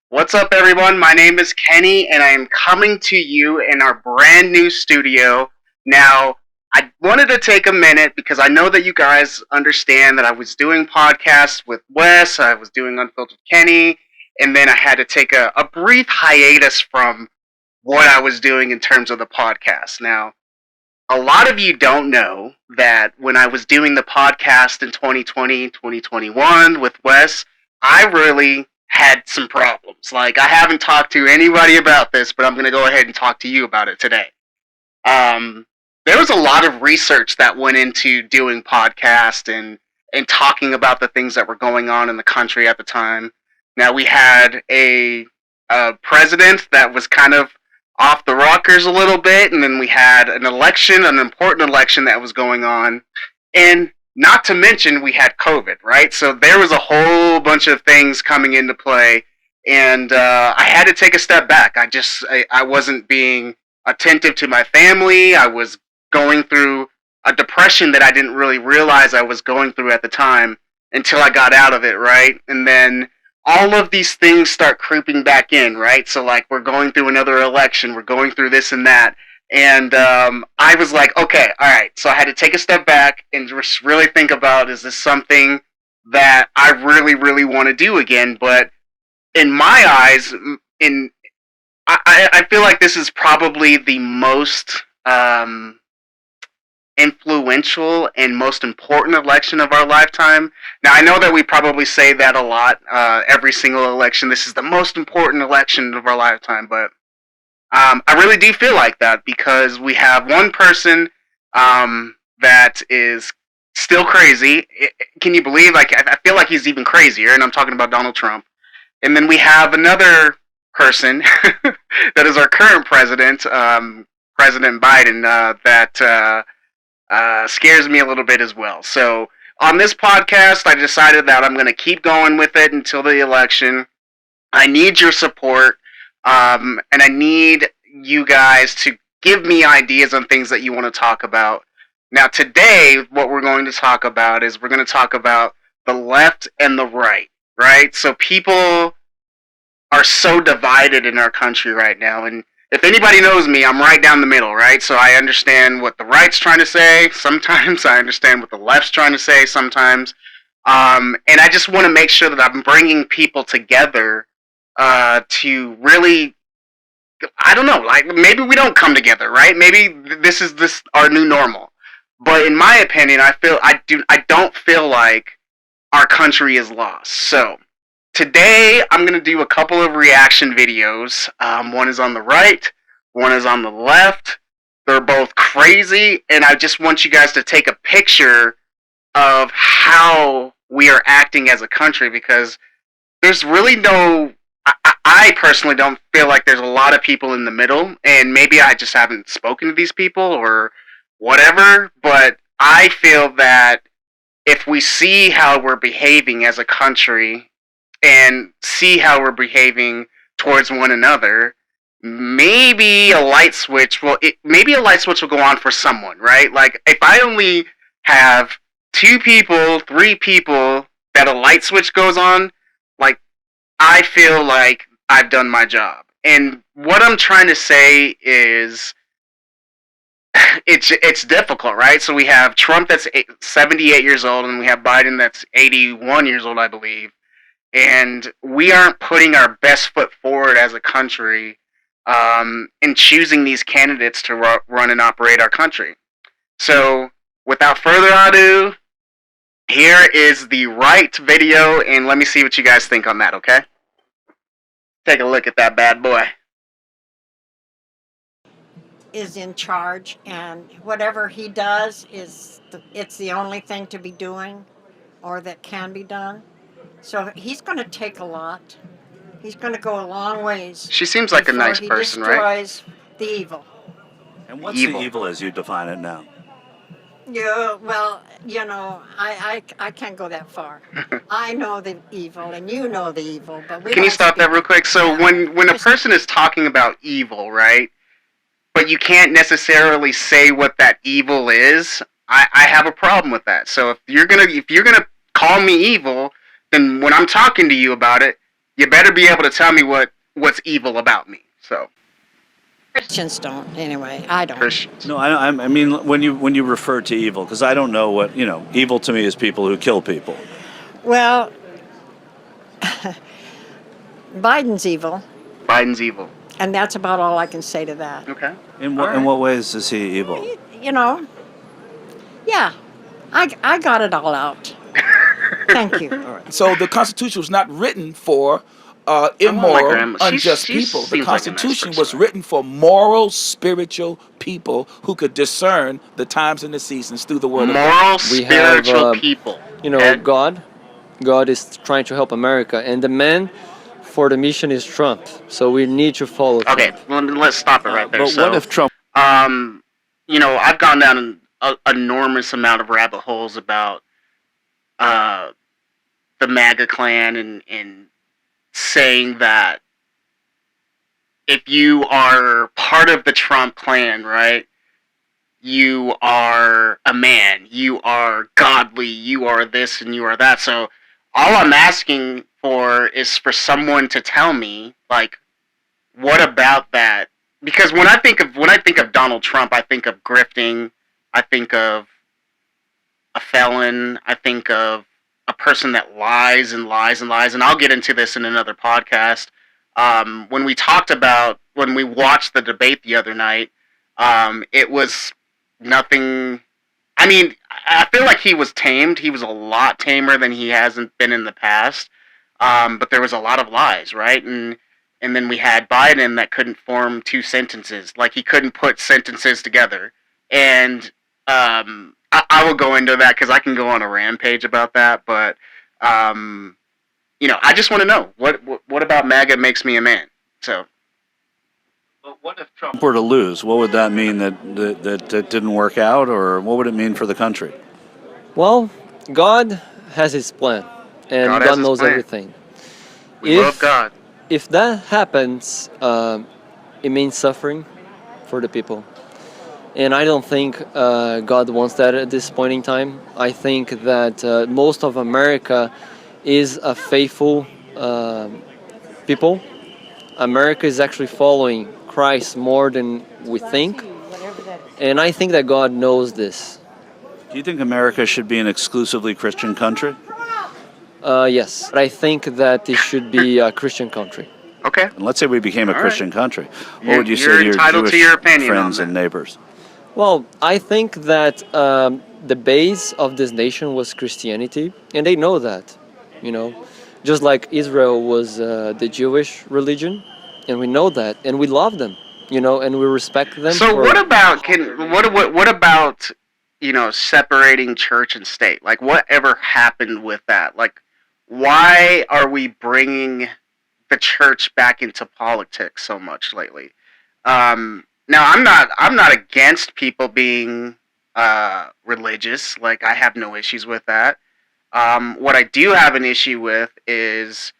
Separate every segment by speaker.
Speaker 1: What's up, everyone? My name is Kenny, and I am coming to you in our brand new studio. Now, I wanted to take a minute because I know that you guys understand that I was doing podcasts with Wes, I was doing Unfiltered Kenny, and then I had to take a brief hiatus from what I was doing in terms of the podcast. Now, a lot of you don't know that when I was doing the podcast in 2020, 2021 with Wes, I really had some problems. Like, I haven't talked to anybody about this, but I'm going to go ahead and talk to you about it today. Um, there was a lot of research that went into doing podcast and talking about the things that were going on in the country at the time. Now, we had a president that was kind of off the rockers a little bit, and then we had an election, an important election that was going on, and not to mention we had COVID, right? So there was a whole bunch of things coming into play, and I had to take a step back. I wasn't being attentive to my family. I was going through a depression that I didn't really realize I was going through at the time until I got out of it, right? And then all of these things start creeping back in, right? So like we're going through another election, we're going through this and that, and I was like, okay, all right. So I had to take a step back and just really think about, is this something that I really, really want to do again? But in my eyes, in I feel like this is probably the most influential and most important election of our lifetime. Now, I know that we probably say that a lot, every single election. This is the most important election of our lifetime, but I really do feel like that because we have one person that is still crazy. Can you believe? Like, I feel like he's even crazier, and I'm talking about Donald Trump. And then we have another person that is our current president, President Biden, that scares me a little bit as well. So on this podcast, I decided that I'm going to keep going with it until the election. I need your support, and I need you guys to give me ideas on things that you want to talk about. Now, today, what we're going to talk about is we're going to talk about the left and the right, right? So people are so divided in our country right now, and if anybody knows me, I'm right down the middle, right? So I understand what the right's trying to say. Sometimes I understand what the left's trying to say. Sometimes, and I just want to make sure that I'm bringing people together to really, I don't know, like maybe we don't come together, right? Maybe this is this our new normal. But in my opinion, I don't feel like our country is lost. So today I'm gonna do a couple of reaction videos. One is on the right, one is on the left. They're both crazy, and I just want you guys to take a picture of how we are acting as a country because there's really no. I personally don't feel like there's a lot of people in the middle, and maybe I just haven't spoken to these people or whatever. But I feel that if we see how we're behaving as a country and see how we're behaving towards one another, maybe a light switch will go on for someone, right? Like if I only have two people, three people that a light switch goes on, like I feel like I've done my job. And what I'm trying to say is it's difficult, right? So we have Trump that's 78 years old and we have Biden that's 81 years old, I believe, and we aren't putting our best foot forward as a country in choosing these candidates to run and operate our country. So, without further ado, here is the right video, and let me see what you guys think on that, okay? Take a look at that bad boy.
Speaker 2: Is in charge, and whatever he does it's the only thing to be doing or that can be done. So he's going to take a lot. He's going to go a long ways
Speaker 1: She seems like a
Speaker 2: before
Speaker 1: nice
Speaker 2: he
Speaker 1: person, right?
Speaker 2: destroys the evil.
Speaker 3: And what's the
Speaker 1: Evil.
Speaker 3: evil as you define it now?
Speaker 2: Yeah, well, I can't go that far. I know the evil, and you know the evil, but we
Speaker 1: Can you
Speaker 2: don't
Speaker 1: stop that
Speaker 2: speak
Speaker 1: real
Speaker 2: it.
Speaker 1: quick? So
Speaker 2: Yeah,
Speaker 1: when a
Speaker 2: just
Speaker 1: person is talking about evil, right? But you can't necessarily say what that evil is. I have a problem with that. So if you're gonna call me evil, then when I'm talking to you about it, you better be able to tell me what's evil about me. So
Speaker 2: Christians don't, anyway. I don't.
Speaker 1: Christians.
Speaker 3: No, I mean when you refer to evil, because I don't know what evil to me is people who kill people.
Speaker 2: Well, Biden's evil,
Speaker 1: Biden's evil.
Speaker 2: and that's about all I can say to that.
Speaker 1: Okay.
Speaker 3: In
Speaker 1: All
Speaker 3: what
Speaker 1: right.
Speaker 3: ways is he evil?
Speaker 2: You know, yeah, I got it all out. Thank you.
Speaker 4: So the Constitution was not written for
Speaker 1: my
Speaker 4: immoral,
Speaker 1: grandma.
Speaker 4: unjust
Speaker 1: She
Speaker 4: people. The
Speaker 1: seems like a nice
Speaker 4: Constitution
Speaker 1: person.
Speaker 4: was written for moral, spiritual people who could discern the times and the seasons through the Word of God.
Speaker 1: Moral,
Speaker 5: We have,
Speaker 1: spiritual people. Okay?
Speaker 5: God is trying to help America, and the man for the mission is Trump. So we need to follow
Speaker 1: Okay,
Speaker 5: Trump.
Speaker 1: let's stop it right there.
Speaker 3: But what if Trump?
Speaker 1: I've gone down an enormous amount of rabbit holes about the MAGA clan and saying that if you are part of the Trump clan, right, you are a man, you are godly, you are this and you are that. So all I'm asking for is for someone to tell me, like, what about that? Because when I think of Donald Trump, I think of grifting, I think of a felon, I think of a person that lies and lies and lies, and I'll get into this in another podcast. When we watched the debate the other night, it was nothing. I mean, I feel like he was tamed. He was a lot tamer than he hasn't been in the past. But there was a lot of lies, right? And then we had Biden that couldn't form two sentences. Like, he couldn't put sentences together. And I will go into that because I can go on a rampage about that. But I just want to know what about MAGA makes me a man. So.
Speaker 3: But what if Trump were to lose? What would that mean that didn't work out, or what would it mean for the country?
Speaker 5: Well, God has His plan, and
Speaker 1: God has
Speaker 5: God
Speaker 1: his
Speaker 5: knows
Speaker 1: plan.
Speaker 5: everything.
Speaker 1: We love God.
Speaker 5: If that happens, it means suffering for the people. And I don't think God wants that at this point in time. I think that most of America is a faithful people. America is actually following Christ more than we think. And I think that God knows this.
Speaker 3: Do you think America should be an exclusively Christian country?
Speaker 5: Yes, but I think that it should be a Christian country.
Speaker 1: Okay.
Speaker 3: And let's say we became a
Speaker 1: All
Speaker 3: Christian
Speaker 1: right.
Speaker 3: country. What
Speaker 1: You're-
Speaker 3: would you say
Speaker 1: you're
Speaker 3: to your
Speaker 1: entitled to
Speaker 3: Jewish
Speaker 1: your opinion on
Speaker 3: friends
Speaker 1: that.
Speaker 3: and neighbors?
Speaker 5: Well, I think that the base of this nation was Christianity, and they know that, just like Israel was the Jewish religion, and we know that, and we love them, and we respect them.
Speaker 1: So what about what about separating church and state? Like, whatever happened with that? Like, why are we bringing the church back into politics so much lately? Now I'm not against people being religious. Like, I have no issues with that. What I do have an issue with is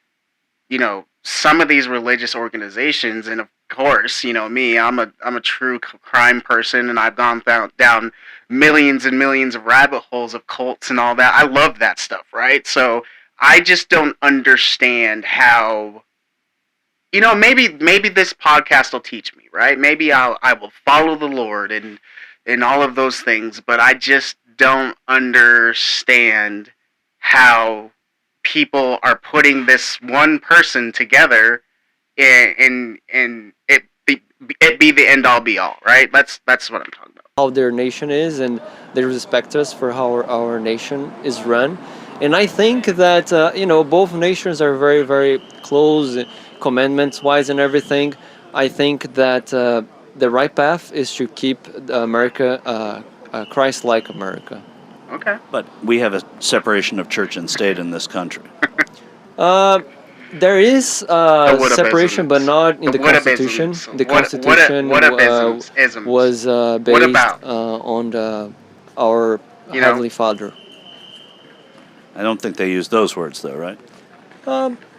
Speaker 1: some of these religious organizations, and of course, me, I'm a true crime person, and I've gone down millions and millions of rabbit holes of cults and all that. I love that stuff, right? So I just don't understand how. Maybe this podcast will teach me, right? Maybe I will follow the Lord and all of those things, but I just don't understand how people are putting this one person together and it be the end all be all, right? That's what I'm talking about.
Speaker 5: How their nation is, and they respect us for how our nation is run. And I think that both nations are very, very close, commandments-wise and everything. I think that the right path is to keep America Christ-like America.
Speaker 1: Okay.
Speaker 3: But we have a separation of church and state in this country.
Speaker 5: There is separation, but not in the Constitution. The Constitution was based on our Heavenly Father.
Speaker 3: I don't think they use those words, though, right?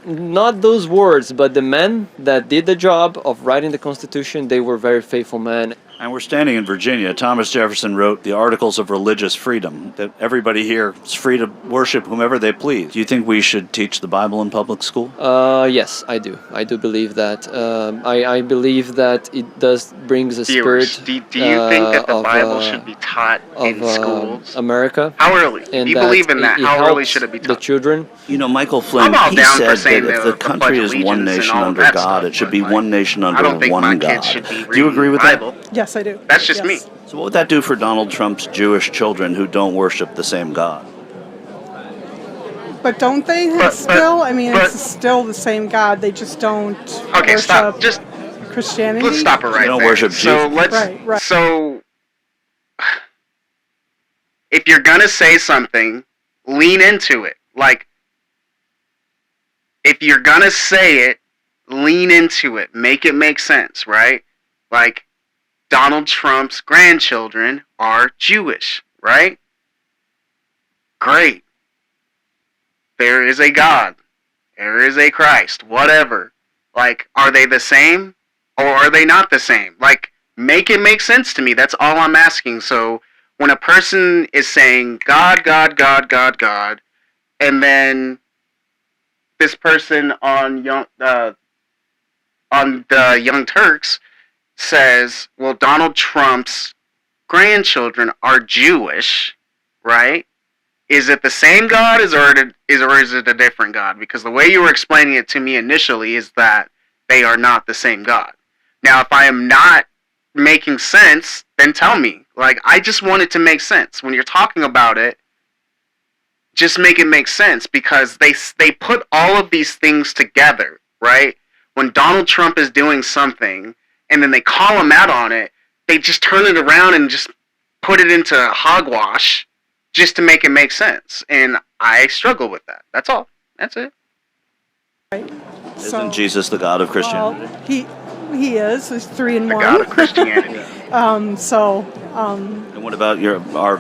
Speaker 5: not those words, but the men that did the job of writing the Constitution, they were very faithful men.
Speaker 3: And we're standing in Virginia. Thomas Jefferson wrote the Articles of Religious Freedom, that everybody here is free to worship whomever they please. Do you think we should teach the Bible in public school?
Speaker 5: Yes, I do. I do believe that. I believe that it does brings a
Speaker 1: Viewers,
Speaker 5: spirit.
Speaker 1: do you think that the
Speaker 5: of,
Speaker 1: Bible should be taught in
Speaker 5: of
Speaker 1: schools?
Speaker 5: America.
Speaker 1: How early?
Speaker 5: And
Speaker 1: Do you
Speaker 5: that
Speaker 1: believe in that?
Speaker 5: it
Speaker 1: How early
Speaker 5: helps
Speaker 1: should it be
Speaker 5: the
Speaker 1: taught?
Speaker 5: children.
Speaker 3: You know, Michael Flynn,
Speaker 1: I'm all
Speaker 3: he
Speaker 1: down for
Speaker 3: said
Speaker 1: saying
Speaker 3: that if
Speaker 1: the
Speaker 3: the country
Speaker 1: Pledge of
Speaker 3: is one
Speaker 1: Allegiance and
Speaker 3: nation
Speaker 1: all
Speaker 3: under
Speaker 1: that
Speaker 3: God,
Speaker 1: stuff,
Speaker 3: it should
Speaker 1: but,
Speaker 3: be
Speaker 1: like,
Speaker 3: one nation
Speaker 1: I
Speaker 3: under
Speaker 1: don't think
Speaker 3: one
Speaker 1: my
Speaker 3: God.
Speaker 1: kids should be
Speaker 3: Do you
Speaker 1: reading
Speaker 3: agree with
Speaker 1: the Bible.
Speaker 6: Yes, I do.
Speaker 1: That's just
Speaker 6: Yes.
Speaker 1: me.
Speaker 3: So what would that do for Donald Trump's Jewish children who don't worship the same God?
Speaker 6: But don't they still? I mean, it's still the same God. They just don't
Speaker 1: Okay,
Speaker 6: worship
Speaker 1: stop. Just
Speaker 6: Christianity.
Speaker 1: let's stop it right
Speaker 3: don't
Speaker 1: there.
Speaker 3: worship
Speaker 1: So
Speaker 3: Jesus.
Speaker 1: let's.
Speaker 6: Right.
Speaker 1: So if you're gonna say something, lean into it. Like, if you're gonna say it, lean into it. Make it make sense, right? Like, Donald Trump's grandchildren are Jewish, right? Great. There is a God. There is a Christ. Whatever. Like, are they the same? Or are they not the same? Like, make it make sense to me. That's all I'm asking. So, when a person is saying God, God, God, God, God, and then this person on the Young Turks says, well, Donald Trump's grandchildren are Jewish, right? Is it the same God, or is it a different God? Because the way you were explaining it to me initially is that they are not the same God. Now, if I am not making sense, then tell me. Like, I just want it to make sense. When you're talking about it, just make it make sense, because they put all of these things together, right? When Donald Trump is doing something and then they call him out on it, they just turn it around and just put it into hogwash just to make it make sense. And I struggle with that. That's all. That's it.
Speaker 3: Isn't Jesus the God of Christianity?
Speaker 6: Well, he is. He's 3 in
Speaker 1: The
Speaker 6: 1.
Speaker 1: God of Christianity.
Speaker 3: And what about our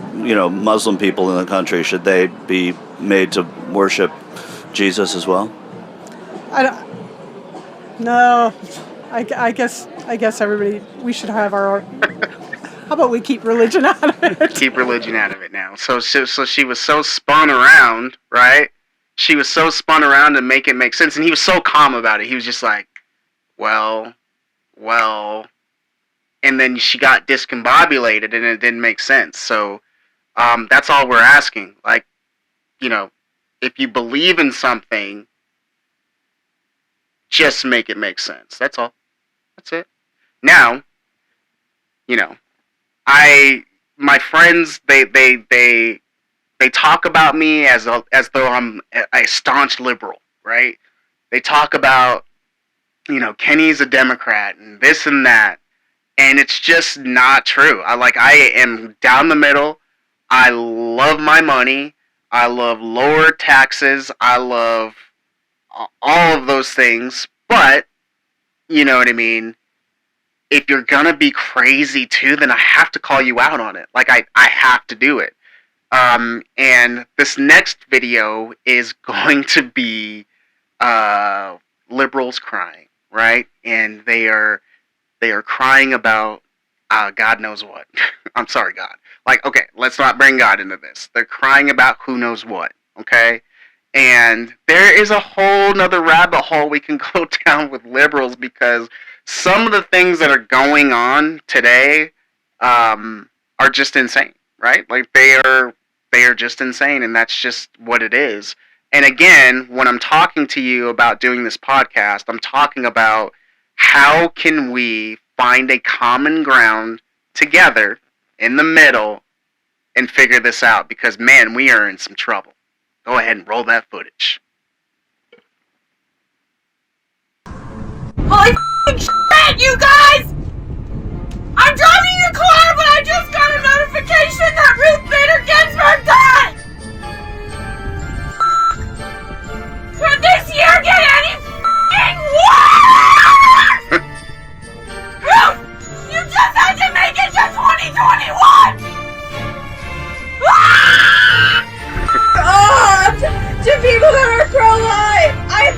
Speaker 3: Muslim people in the country? Should they be made to worship Jesus as well?
Speaker 6: No, I guess everybody, we should have our. How about we keep religion out of it?
Speaker 1: Keep religion out of it now. So she was so spun around, right? She was so spun around to make it make sense, and he was so calm about it. He was just like, well, and then she got discombobulated, and it didn't make sense. So that's all we're asking. Like, if you believe in something, just make it make sense. That's all. That's it. Now, my friends, they talk about me as though I'm a staunch liberal, right? They talk about, Kenny's a Democrat and this and that, and it's just not true. I am down the middle. I love my money. I love lower taxes. I love all of those things, but you know what I mean? If you're gonna be crazy too, then I have to call you out on it. Like, I have to do it. And this next video is going to be liberals crying, right? And they are crying about God knows what. I'm sorry, God. Like, okay, let's not bring God into this. They're crying about who knows what, okay? And there is a whole nother rabbit hole we can go down with liberals, because some of the things that are going on today are just insane, right? Like, they are just insane, and that's just what it is. And again, when I'm talking to you about doing this podcast, I'm talking about how can we find a common ground together in the middle and figure this out, because, man, we are in some trouble. Go ahead and roll that footage.
Speaker 7: Holy shit, you guys! I'm driving your car, but I just got a notification that Ruth Bader Ginsburg died! Could this year get any f***ing worse? Ruth, you just had to make it to 2021! To people that are pro-life, I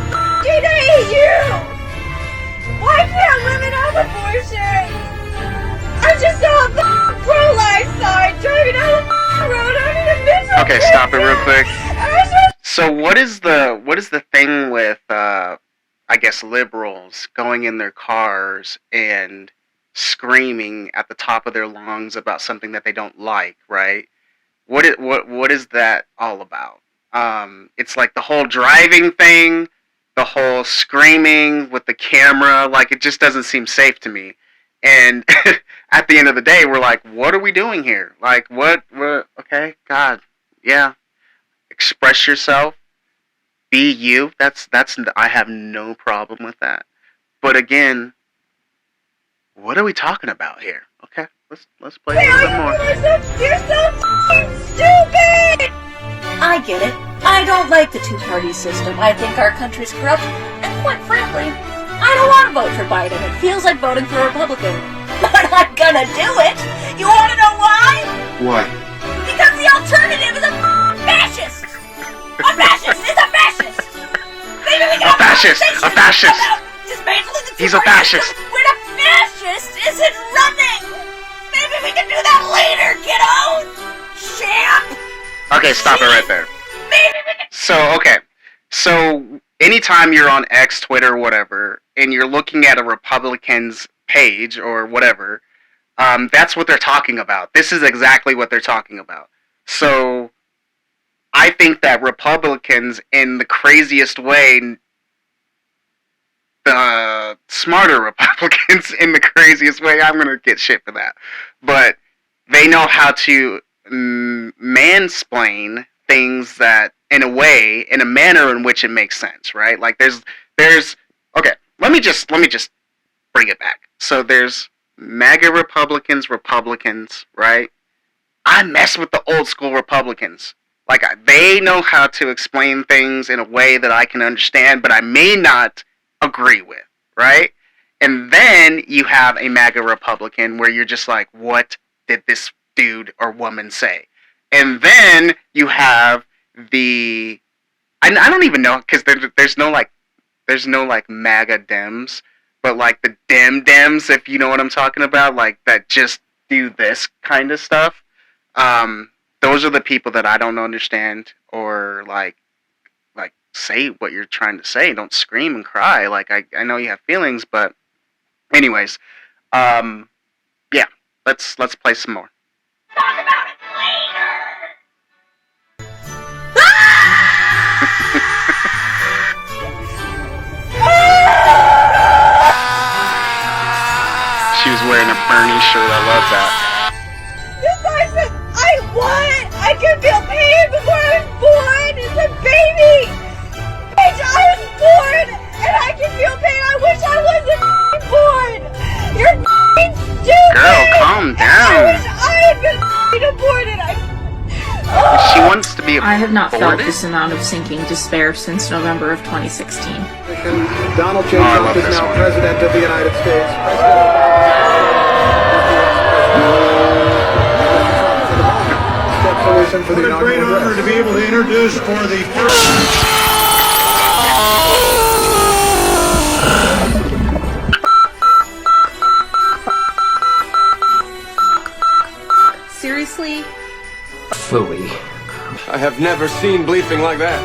Speaker 1: So what is the thing with I guess liberals going in their cars and screaming at the top of their lungs about something that they don't like, right? What is that all about? It's like the whole driving thing, the whole screaming with the camera, like it just doesn't seem safe to me. And at the end of the day, we're like, what are we doing here? Like, what? Okay, God, yeah, express yourself, be you. That's I have no problem with that. But again, what are we talking about here? Okay, let's play a little bit more.
Speaker 7: You're so f***ing stupid! I get it. I don't like the two-party system. I think our country's corrupt, and quite frankly, I don't want to vote for Biden. It feels like voting for a Republican. But I'm gonna do it! You wanna know why?
Speaker 1: Why?
Speaker 7: Because the alternative is a fascist! A fascist is a fascist! Maybe we can
Speaker 1: A fascist! A fascist!
Speaker 7: dismantling the
Speaker 1: He's a fascist!
Speaker 7: when a fascist isn't running! Maybe we can do that later, kiddos! Champ!
Speaker 1: Okay, stop it right there.
Speaker 7: Maybe we can...
Speaker 1: So anytime you're on X, Twitter, whatever, and you're looking at a Republican's page or whatever, that's what they're talking about. This is exactly what they're talking about. So I think that Republicans, in the craziest way, the smarter Republicans, in the craziest way, I'm gonna get shit for that, but they know how to mansplain things that in a manner in which it makes sense, right? Like there's okay, let me just bring it back. So there's MAGA Republicans, right? I mess with the old school Republicans. Like they know how to explain things in a way that I can understand, but I may not agree with, right? And then you have a MAGA Republican where you're just like, what did this dude or woman say? And then you have I don't even know, because there's no MAGA Dems, but like the Dems, if you know what I'm talking about, like that just do this kind of stuff. Those are the people that I don't understand, or like say what you're trying to say. Don't scream and cry. Like I know you have feelings, but anyways, yeah, let's play some more.
Speaker 7: Talk about it later!
Speaker 1: She was wearing a Bernie shirt. I love that.
Speaker 7: I can feel pain before I was born! It's a baby! Bitch, I was born! And I can feel pain! I wish I wasn't born! You're stupid!
Speaker 1: Girl, calm down.
Speaker 7: I wish I had been aborted!
Speaker 1: She wants to be
Speaker 8: I have not felt
Speaker 1: aborted?
Speaker 8: this amount of sinking despair since November of 2016.
Speaker 9: Donald J.
Speaker 1: Oh, I
Speaker 9: Trump
Speaker 1: love
Speaker 9: is
Speaker 1: this
Speaker 9: now
Speaker 1: one.
Speaker 9: President of the United States. For the
Speaker 10: What a great honor to be able to introduce for the first...
Speaker 8: Seriously?
Speaker 9: Phooey. I have never seen bleeping like that.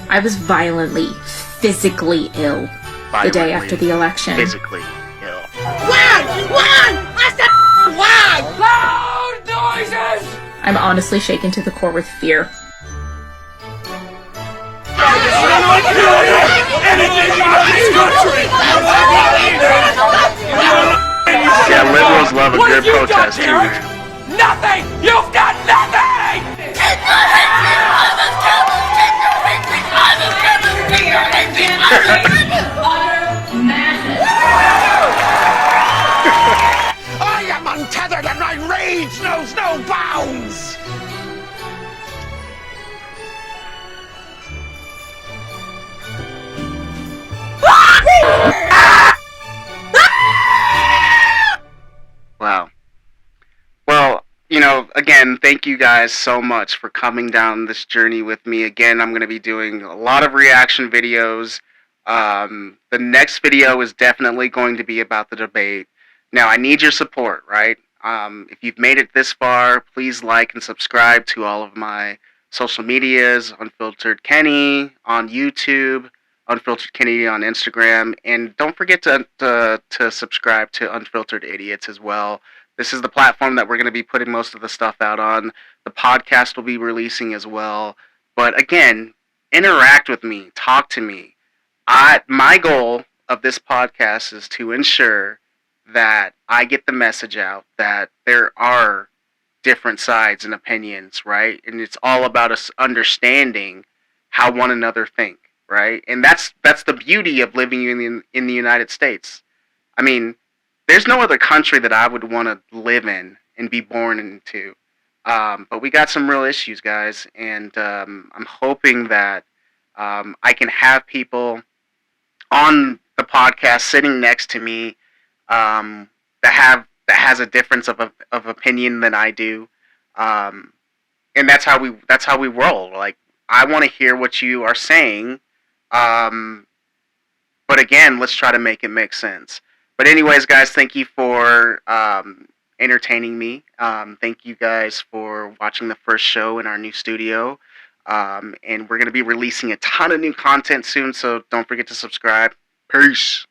Speaker 8: I was violently, physically ill the day after the election.
Speaker 1: Physically ill.
Speaker 7: Why? I said why? Loud noises!
Speaker 8: I'm honestly shaken to the core with fear.
Speaker 1: Yeah, liberals love a good protest too, man.
Speaker 7: Nothing! You've done nothing! I am untethered and my rage knows no bounds!
Speaker 1: Wow. Well, again, thank you guys so much for coming down this journey with me. Again, I'm going to be doing a lot of reaction videos. The next video is definitely going to be about the debate. Now, I need your support, right? If you've made it this far, please like and subscribe to all of my social medias, Unfiltered Kenny on YouTube, Unfiltered Kenny on Instagram, and don't forget to subscribe to Unfiltered Idiots as well. This is the platform that we're going to be putting most of the stuff out on. The podcast will be releasing as well. But again, interact with me, talk to me. My goal of this podcast is to ensure that I get the message out that there are different sides and opinions, right? And it's all about us understanding how one another think, right? And that's the beauty of living in the United States. I mean, there's no other country that I would want to live in and be born into. But we got some real issues, guys, and I'm hoping that I can have people on the podcast sitting next to me that has a difference of opinion than I do, and that's how we roll. Like, I want to hear what you are saying, but again, let's try to make it make sense. But anyways, guys, thank you for entertaining me. Thank you guys for watching the first show in our new studio. And we're going to be releasing a ton of new content soon, so don't forget to subscribe. Peace.